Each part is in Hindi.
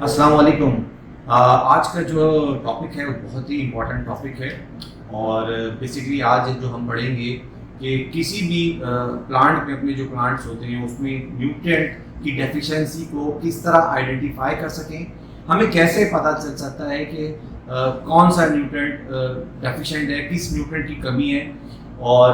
अस्सलाम वालेकुम। आज का जो टॉपिक है वो बहुत ही इम्पोर्टेंट टॉपिक है और बेसिकली आज जो हम पढ़ेंगे कि किसी भी प्लांट में अपने जो प्लांट्स होते हैं उसमें न्यूट्रिएंट की डेफिशिएंसी को किस तरह आइडेंटिफाई कर सकें, हमें कैसे पता चल सकता है कि कौन सा न्यूट्रिएंट डेफिशिएंट है, किस न्यूट्रिएंट की कमी है। और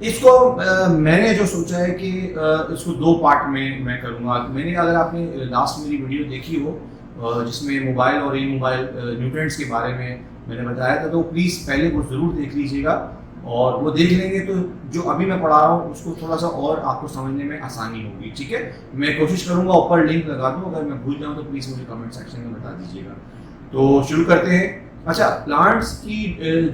इसको मैंने जो सोचा है कि इसको दो पार्ट में मैं करूँगा। मैंने अगर आपने लास्ट मेरी वीडियो देखी हो जिसमें मोबाइल और ई मोबाइल न्यूट्रिएंट्स के बारे में मैंने बताया था, तो प्लीज़ पहले वो ज़रूर देख लीजिएगा और वो देख लेंगे तो जो अभी मैं पढ़ा रहा हूँ उसको थोड़ा सा और आपको समझने में आसानी होगी। ठीक है, मैं कोशिश करूँगा ऊपर लिंक लगा दूँ, अगर मैं भूल जाऊँ तो प्लीज़ मुझे कमेंट सेक्शन में बता दीजिएगा। तो शुरू करते हैं। अच्छा, प्लांट्स की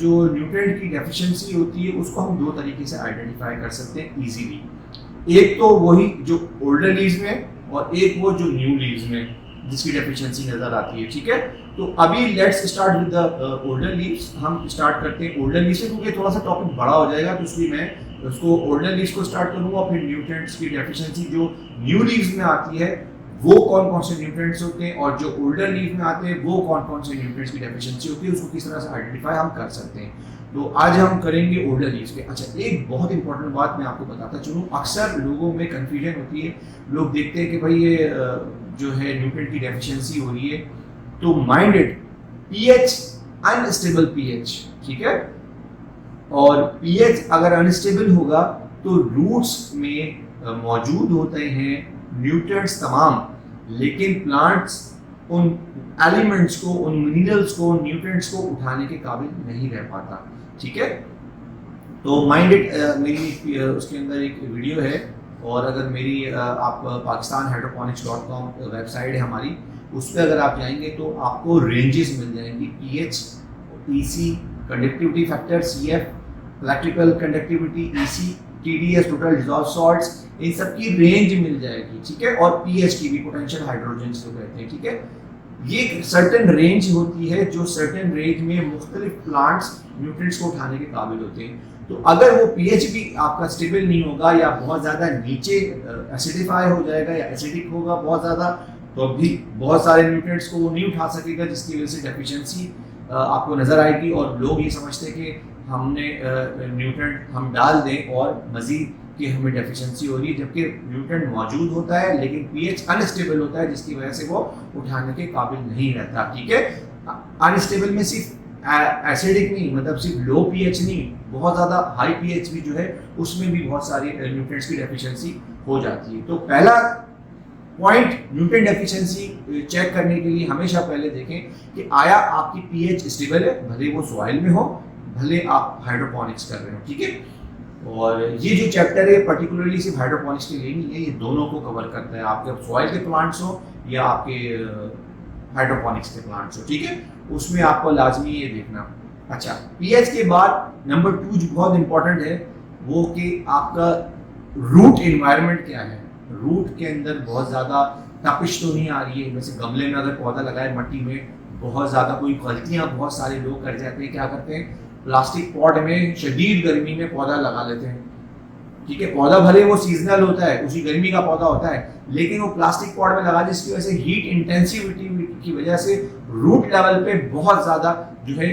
जो न्यूट्रिएंट की डेफिशिएंसी होती है उसको हम दो तरीके से आइडेंटिफाई कर सकते हैं इजीली। एक तो वही जो ओल्डर लीव्स में और एक वो जो न्यू लीव्स में जिसकी डेफिशिएंसी नजर आती है। ठीक है, तो अभी let's start with the older leaves. हम स्टार्ट करते हैं ओल्डर लीव्स से क्योंकि थोड़ा सा टॉपिक बड़ा हो जाएगा, तो इसलिए मैं उसको ओल्डर लीव्स को स्टार्ट करूंगा। फिर न्यूट्रिएंट्स की डेफिशिएंसी जो न्यू लीव्स में आती है वो कौन कौन से न्यूट्रिएंट्स होते हैं और जो ओल्डर लीव में आते हैं वो कौन कौन से न्यूट्रिएंट्स की डेफिशिएंसी होती है, उसको किस तरह से आइडेंटिफाई हम कर सकते हैं। तो आज हम करेंगे ओल्डर लीव्स पे। अच्छा, एक बहुत इंपॉर्टेंट बात मैं आपको बताता चलूँ। अक्सर लोगों में कंफ्यूजन होती है, लोग देखते हैं कि भाई ये जो है न्यूट्रिएंट की डेफिशिएंसी हो रही है, तो mind it pH unstable pH. ठीक है, और पीएच अगर अनस्टेबल होगा तो रूट्स में मौजूद होते हैं न्यूट्रिएंट्स तमाम, लेकिन प्लांट्स उन एलिमेंट्स को, उन मिनरल्स को, न्यूट्रिएंट्स को उठाने के काबिल नहीं रह पाता। ठीक है, तो माइंड इट मेरी उसके अंदर एक वीडियो है, और अगर मेरी आप pakistanhydroponics.com वेबसाइट है हमारी, उस पर अगर आप जाएंगे तो आपको रेंजेस मिल जाएंगी, pH, EC, conductivity factor, CF, electrical conductivity, EC, TDS, total dissolve salts, इन सब की रेंज मिल जाएगी। ठीक है, और पीएच की भी, पोटेंशियल हाइड्रोजन जो कहते हैं। ठीक है, ये सर्टेन रेंज होती है जो सर्टेन रेंज में मुख्तलिफ प्लांट्स न्यूट्रिएंट्स को उठाने के काबिल होते हैं। तो अगर वो पीएच भी आपका स्टेबल नहीं होगा या बहुत ज़्यादा नीचे एसिडिफाई हो जाएगा या एसिडिक होगा बहुत ज़्यादा, तो भी बहुत सारे न्यूट्रिएंट्स को वो नहीं उठा सकेगा, जिसकी वजह से डेफिशिएंसी आपको नज़र आएगी। और लोग ये समझते हैं कि हमने न्यूट्रिएंट हम डाल दें और मज़ीद कि हमें डेफिशिएंसी हो रही है, जबकि न्यूट्रिएंट मौजूद होता है लेकिन पीएच अनस्टेबल होता है, जिसकी वजह से वो उठाने के काबिल नहीं रहता। ठीक है, अनस्टेबल में सिर्फ एसिडिक नहीं, मतलब सिर्फ लो पीएच नहीं, बहुत ज़्यादा हाई पीएच भी जो है उसमें भी बहुत सारी न्यूट्रिएंट्स की डेफिशिएंसी हो जाती है। तो पहला पॉइंट न्यूट्रिएंट डेफिशिएंसी चेक करने के लिए हमेशा पहले देखें कि आया आपकी पीएच स्टेबल है, भले वो सॉइल में हो, भले आप हाइड्रोपोनिक्स कर रहे हो। ठीक है, और ये जो चैप्टर है पर्टिकुलरली सिर्फ हाइड्रोपोनिक्स के लिए नहीं है, ये दोनों को कवर करता है, आपके सॉइल के प्लांट्स हो या आपके हाइड्रोपोनिक्स के प्लांट्स हो। ठीक है, उसमें आपको लाजमी ये देखना। अच्छा, पीएच के बाद नंबर 2 जो बहुत इंपॉर्टेंट है वो कि आपका रूट एनवायरनमेंट क्या है। रूट के अंदर बहुत ज़्यादा तपिश तो नहीं आ रही है, जैसे गमले में अगर पौधा लगाए मट्टी में, बहुत ज़्यादा कोई गलतियाँ बहुत सारे लोग कर जाते हैं। क्या करते हैं, प्लास्टिक पॉट में शदीद गर्मी में पौधा लगा लेते हैं। ठीक है, पौधा भले वो सीजनल होता है, उसी गर्मी का पौधा होता है, लेकिन वो प्लास्टिक पॉट में लगा, जिसकी वजह से हीट इंटेंसिविटी की वजह से रूट लेवल पे बहुत ज़्यादा जो है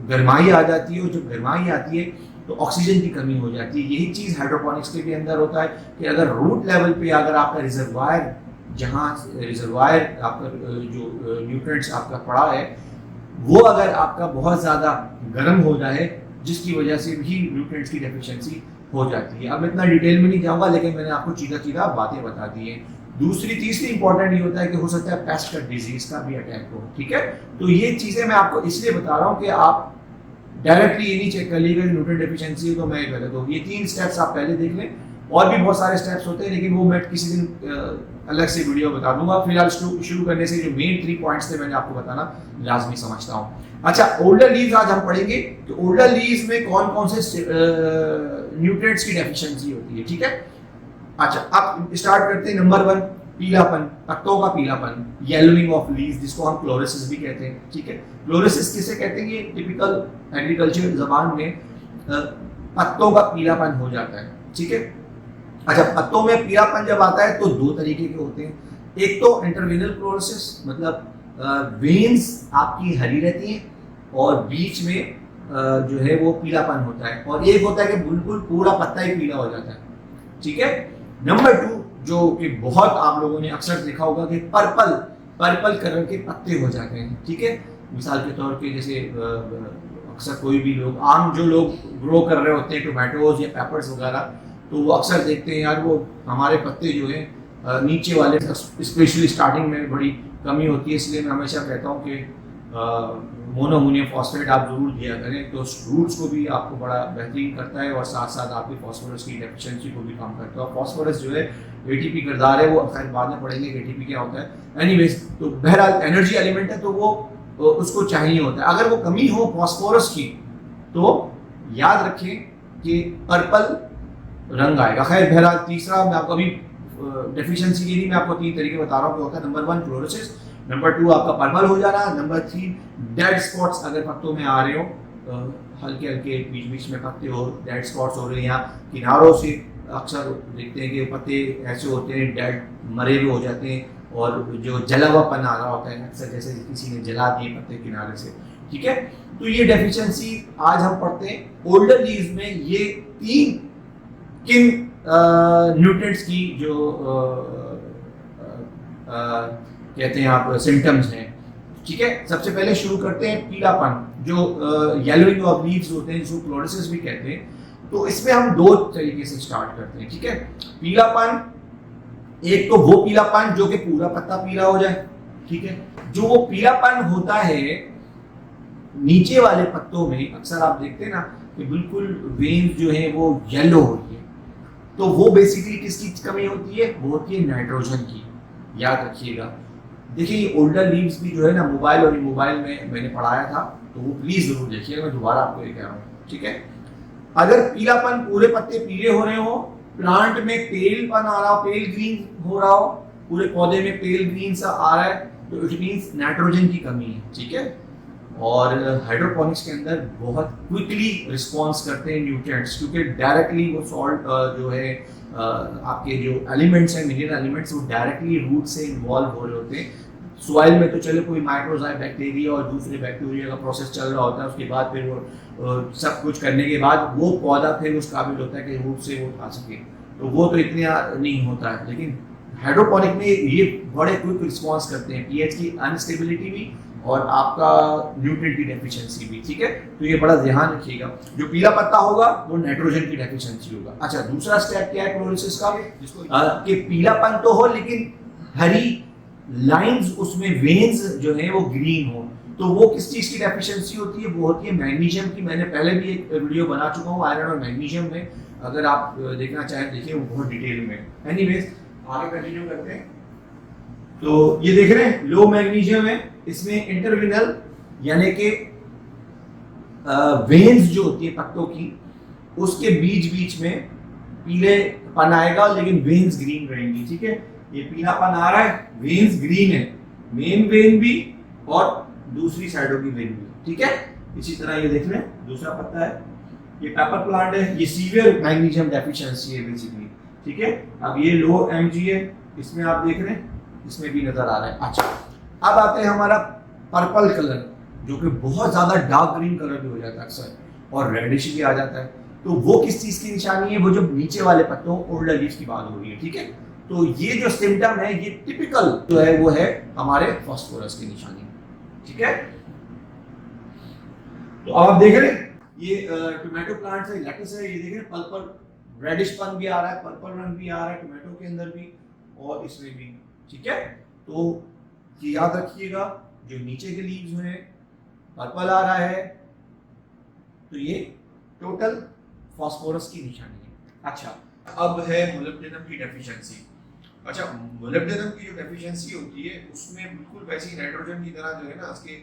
गर्माई आ जाती है, और जब गर्माई आती है तो ऑक्सीजन की कमी हो जाती है। यही चीज़ हाइड्रोपोनिक्स के भी अंदर होता है कि अगर रूट लेवल पे अगर आपका रिजर्वायर, जहाँ रिजर्वायर आपका जो न्यूट्रिएंट्स आपका पड़ा है, वो अगर आपका बहुत ज़्यादा गर्म हो जाए, जिसकी वजह से भी न्यूट्रिएंट्स की डेफिशिएंसी हो जाती है। अब इतना डिटेल में नहीं जाऊंगा, लेकिन मैंने आपको सीधा बातें बता दी हैं। तीसरी इंपॉर्टेंट ये होता है कि हो सकता है पेस्ट का डिजीज का भी अटैक हो। ठीक है, तो ये चीज़ें मैं आपको इसलिए बता रहा हूँ कि आप डायरेक्टली ये नहीं चेक कर लीजिएगा कि न्यूट्रिएंट डेफिशिएंसी हो तो मैं गलत हूँ। ये 3 स्टेप्स आप पहले देख लें, और भी बहुत सारे स्टेप्स होते हैं, लेकिन वो मैं किसी दिन अलग से वीडियो बता दूंगा। फिलहाल शुरू करने से जो मेन 3 पॉइंट्स थे मैंने आपको बताना लाजमी समझता हूँ। अच्छा, ओल्डर लीव्स आज हम पढ़ेंगे। तो ओल्डर लीव्स में कौन कौन से न्यूट्रिएंट्स की डेफिशिएंसी होती है। ठीक है, अच्छा अब स्टार्ट करते हैं। नंबर 1, पीलापन, पत्तों का पीलापन, येलोइंग ऑफ लीव्स, जिसको हम क्लोरोसिस भी कहते हैं। ठीक है, क्लोरोसिस किसे कहते हैं, ये टिपिकल एग्रीकल्चर जबान में पत्तों का पीलापन हो जाता है। ठीक है, अच्छा पत्तों में पीलापन जब आता है तो 2 तरीके के होते हैं। एक तो इंटरवेनल क्लोरोसिस, मतलब वेन्स आपकी हरी रहती हैं और बीच में जो है वो पीलापन होता है, और एक होता है कि बिल्कुल पूरा पत्ता ही पीला हो जाता है, ठीक है। नंबर 2, जो कि बहुत आप लोगों ने अक्सर देखा होगा कि पर्पल पर्पल कलर के पत्ते हो जाते हैं, ठीक है। मिसाल के तौर पे जैसे अक्सर कोई भी लोग, आम जो लोग ग्रो कर रहे होते हैं टोमेटोज या पेपर्स वगैरह, तो वो अक्सर देखते हैं यार वो हमारे पत्ते जो है नीचे वाले, स्पेशली स्टार्टिंग में बड़ी कमी होती है, इसलिए मैं हमेशा कहता हूँ कि मोनोअमोनियम फॉस्फेट आप जरूर दिया करें, तो रूट्स को भी आपको बड़ा बेहतरीन करता है और साथ साथ आपकी फॉस्फोरस की डेफिशिएंसी को भी कम करता है। और फॉस्फोरस जो है एटीपी किरदार है, वो खैर बाद में पढ़ेंगे कि एटीपी क्या होता है। एनीवेज, तो बहरहाल एनर्जी एलिमेंट है, तो वो उसको चाहिए होता है। अगर वो कमी हो फॉस्फोरस की तो याद रखें कि पर्पल रंग आएगा। खैर बहरहाल तीसरा, मैं आपको अभी डेफिशिएंसी के लिए मैं आपको 3 तरीके बता रहा हूँ कि होता है। नंबर 1 क्लोरोसिस, नंबर 2 आपका पर्पल हो जाना, नंबर 3 डेड स्पॉट्स अगर पत्तों में आ रहे हो, हल्के हल्के बीच बीच में पत्ते हो, डेड स्पॉट्स हो रहे हैं, या किनारों से अक्सर देखते हैं कि पत्ते ऐसे होते हैं डेड, मरे हुए हो जाते हैं, और जो जला हुआ पन आ रहा होता है अक्सर, जैसे किसी ने जला दिए पत्ते किनारे से, ठीक है। तो ये डेफिशिएंसी आज हम पढ़ते हैं। ओल्डर लीव्स में ये 3 किन न्यूट्रिएंट्स की जो कहते हैं आप सिम्टम्स हैं, ठीक है। सबसे पहले शुरू करते हैं पीलापन, जो येलोइंग ऑफ लीव्स होते हैं, जिसको क्लोरोसिस भी कहते हैं। तो इसमें हम 2 तरीके से स्टार्ट करते हैं, ठीक है। पीलापन, एक तो वो पीलापन जो कि पूरा पत्ता पीला हो जाए, ठीक है। जो वो पीलापन होता है नीचे वाले पत्तों में, अक्सर आप देखते हैं ना कि बिल्कुल वेन्स जो है वो येलो होती है, तो वो बेसिकली किसकी कमी होती है? वो होती है नाइट्रोजन की, याद रखिएगा। देखिए ओल्डर लीव्स भी जो है ना, मोबाइल और मोबाइल में मैंने पढ़ाया था, तो वो प्लीज जरूर देखिएगा, मैं दोबारा आपको ये कह रहा हूँ, ठीक है। अगर पीलापन, पूरे पत्ते पीले हो रहे हो, प्लांट में पेलपन आ रहा हो, पेल ग्रीन हो रहा हो, पूरे पौधे में पेल ग्रीन सा आ रहा है, तो इट मींस नाइट्रोजन की कमी है, ठीक है। और हाइड्रोपोनिक्स के अंदर बहुत क्विकली रिस्पॉन्स करते हैं न्यूट्रिएंट्स, क्योंकि डायरेक्टली वो सॉल्ट जो है आपके जो एलिमेंट्स हैं, मिनरल एलिमेंट्स, वो डायरेक्टली रूट से इन्वॉल्व हो रहे होते हैं। सॉइल में तो चले कोई माइक्रोजाइट बैक्टीरिया और दूसरे बैक्टीरिया का प्रोसेस चल रहा होता है, उसके बाद फिर वो सब कुछ करने के बाद वो पौधा फिर उस काबिल होता है कि रूट से वो उठा सके, तो वो तो इतना नहीं होता है। लेकिन हाइड्रोपोनिक में ये बड़े क्विक रिस्पॉन्स करते हैं, पीएच की अनस्टेबिलिटी भी और आपका न्यूट्रिएंट की डेफिशिएंसी भी, ठीक है। तो ये बड़ा ध्यान रखिएगा, जो पीला पत्ता होगा वो नाइट्रोजन की डेफिशिएंसी होगा। अच्छा, दूसरा स्टेप क्या है क्लोरोसिस का, जिसको कि पीलापन तो हो लेकिन हरी लाइंस, उसमें वेन्स जो है वो ग्रीन हो, तो वो किस चीज की डेफिशिएंसी होती है? वो होती है मैग्नीशियम की। मैंने पहले भी एक वीडियो बना चुका हूँ आयरन और मैग्नीशियम में, अगर आप देखना चाहें देखिए, वो बहुत डिटेल में। एनीवेज, आगे कंटिन्यू करते हैं। तो ये देख रहे हैं लो मैग्नीशियम है, इसमें इंटरविनल यानी कि वेन्स जो होती है पत्तों की, उसके बीच बीच में पीलेपन आएगा, लेकिन वेन्स ग्रीन रहेंगी, ठीक है। ये पीलापन आ रहा है, वेन्स ग्रीन है, मेन वेन भी और दूसरी साइडों की वेन भी, ठीक है। इसी तरह ये देख रहे हैं दूसरा पत्ता है, ये पेपर प्लांट है, ये सीवियर मैग्नीशियम डेफिशिएंसी है बेसिकली, ठीक है। अब ये लो एमजी है, इसमें आप देख रहे हैं, इसमें भी नजर आ रहा है। अच्छा, अब आते हैं हमारा पर्पल कलर, जो कि बहुत ज्यादा डार्क ग्रीन कलर भी हो जाता है अक्सर, और रेडिश भी आ जाता है। तो वो किस चीज की निशानी है? वो जो नीचे वाले पत्तों, ओल्डर लीव्स की बात हो रही है, ठीक है। तो ये जो सिम्टम है, ये टिपिकल जो है वो है हमारे फास्फोरस की निशानी, ठीक है। तो अब आप देख रहे हैं ये टोमेटो प्लांट है, लेटस है, ये देख रहे हैं पर्पल रेडिश पन भी आ रहा है, पर्पल रंग भी आ रहा है टोमेटो के अंदर भी और इसमें भी, ठीक है। तो ये याद रखिएगा, जो नीचे के लीव्स हैं पर्पल आ रहा है, तो ये टोटल फास्फोरस की निशानी है। अच्छा, अब है मोलिब्डेनम की डेफिशिएंसी। अच्छा, मोलिब्डेनम की जो डेफिशिएंसी होती है, उसमें बिल्कुल वैसी नाइट्रोजन की तरह जो है ना, उसके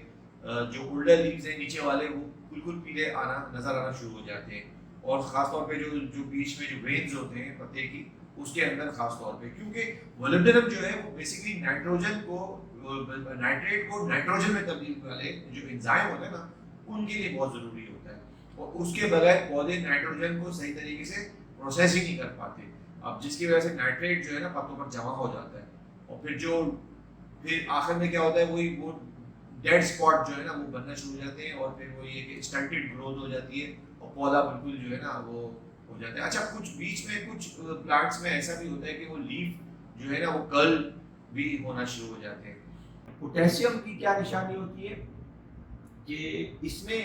जो ओल्डर लीव्स हैं नीचे वाले, वो बिल्कुल पीले नजर आना शुरू हो जाते हैं, और खासतौर पे जो बीच में जो वेन्स होते हैं पत्ते की, उसके अंदर खास तौर पे, क्योंकि मोलिब्डेनम जो है वो बेसिकली नाइट्रोजन को, नाइट्रेट को नाइट्रोजन में तब्दील वाले जो एंजाइम होते हैं ना, उनके लिए बहुत जरूरी होता है, और उसके बगैर पौधे नाइट्रोजन को सही तरीके से प्रोसेस ही नहीं कर पाते। अब जिसकी वजह से नाइट्रेट जो है ना पत्तों पर जमा हो जाता है, और फिर आखिर में क्या होता है, वही वो डेड स्पॉट जो है ना वो बनना शुरू हो जाते हैं, और फिर वो ये कि स्टंटेड ग्रोथ हो जाती है और पौधा बिल्कुल जो है ना वो हो जाता है। अच्छा, कुछ बीच में कुछ प्लांट्स में ऐसा भी होता है कि वो लीफ जो है ना वो कर्ल भी होना शुरू हो जाते हैं। पोटेशियम की क्या निशानी होती है कि इसमें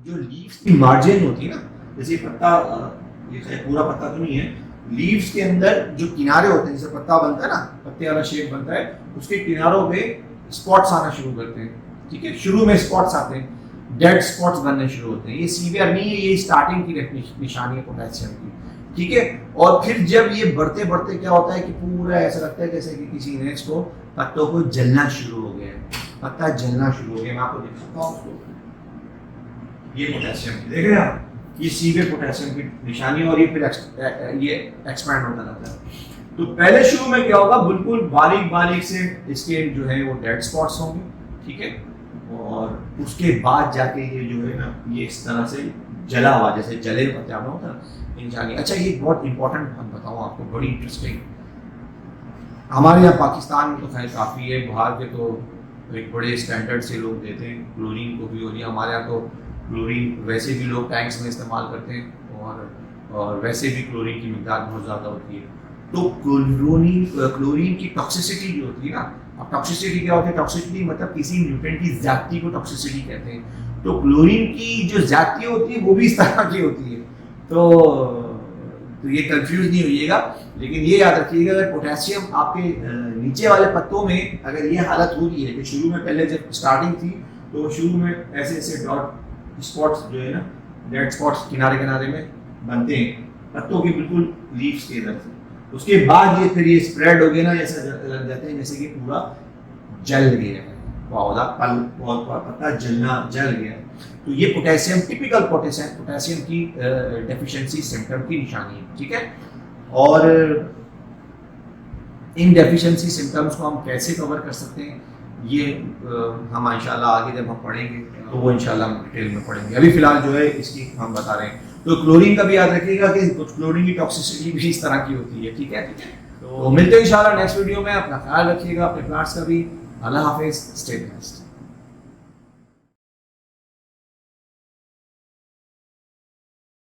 जो लीव्स की मार्जिन होती है ना, जैसे पत्ता, ये पूरा पत्ता तो नहीं है, लीव्स के अंदर जो किनारे होते हैं, जैसे पत्ता बनता है ना, पत्ते वाला शेप बनता है, उसके किनारों पे स्पॉट्स आना शुरू करते हैं। ठीक है, शुरू में स्पॉट्स आते हैं, डेड स्पॉट्स बनने शुरू होते हैं। ये सीवियर नहीं है, ये स्टार्टिंग की निशानी है पोटेशियम की। ठीक है, और फिर जब ये बढ़ते बढ़ते क्या होता है कि पूरा ऐसा लगता है जैसे कि किसी ने इसको पत्तों को जलना शुरू हो गया है, पत्ता जलना शुरू हो गया। मैं आपको दिखाता हूँ उसको, ये पोटेशियम की, देख रहे हैं आप, ये सीवियर पोटेशियम की निशानी, और ये फिर ये एक्सपैंड होता रहता है। तो पहले शुरू में क्या होगा, बिल्कुल बारीक बारीक से इसके जो है वो डेड स्पॉट्स होंगे। ठीक है, और उसके बाद जाके ये जो है ना ये इस तरह से जला हुआ, जैसे जले पत्ते आपने होता है इंसानी। अच्छा, ये बहुत इंपॉर्टेंट बात बताऊँ आपको, बड़ी इंटरेस्टिंग। हमारे यहाँ पाकिस्तान में तो खैर काफ़ी है, बाहर के तो एक बड़े स्टैंडर्ड से लोग देते हैं क्लोरीन को भी, और ये हमारे यहाँ तो क्लोरीन वैसे भी लोग टैंक्स में इस्तेमाल करते हैं, और वैसे भी क्लोरीन की मिकदार बहुत ज़्यादा होती है। तो क्लोरीन की टॉक्सिसिटी जो होती है ना, अब टॉक्सिसिटी क्या होती है, टॉक्सिसिटी मतलब किसी न्यूट्रिएंट की ज्यादती को टॉक्सिसिटी कहते हैं। तो क्लोरीन की जो ज्यादती होती है वो भी इस तरह की होती है। तो ये कंफ्यूज नहीं होइएगा, लेकिन ये याद रखिएगा, अगर पोटेशियम आपके नीचे वाले पत्तों में अगर ये हालत हो रही है कि शुरू में पहले जब स्टार्टिंग थी तो शुरू में ऐसे ऐसे डॉट स्पॉट्स जो है ना, डेड स्पॉट्स किनारे किनारे में बनते हैं पत्तों की, बिल्कुल लीव्स के इधर से, उसके बाद ये फिर ये स्प्रेड हो गया ना, ऐसा लग जाते हैं जैसे कि पूरा जल गया पौधा, पत्ता जल गया। तो ये पोटेशियम, टिपिकल पोटेशियम की डेफिशिएंसी सिम्टम की निशानी है। ठीक है, और इन डेफिशिएंसी सिम्टम्स को हम कैसे कवर कर सकते हैं, ये हम इंशाल्लाह आगे जब हम पढ़ेंगे तो वो इंशाल्लाह हम डिटेल में पढ़ेंगे। अभी फिलहाल जो है इसकी हम बता रहे हैं। तो क्लोरीन का भी याद रखिएगा कि क्लोरीन की टॉक्सिसिटी भी इस तरह की होती है। ठीक है, तो मिलते हैं इंशाल्लाह नेक्स्ट वीडियो में। अपना ख्याल रखिएगा, अपने प्लांट्स का भी। अल्लाह हाफिज, स्टे बेस्ट।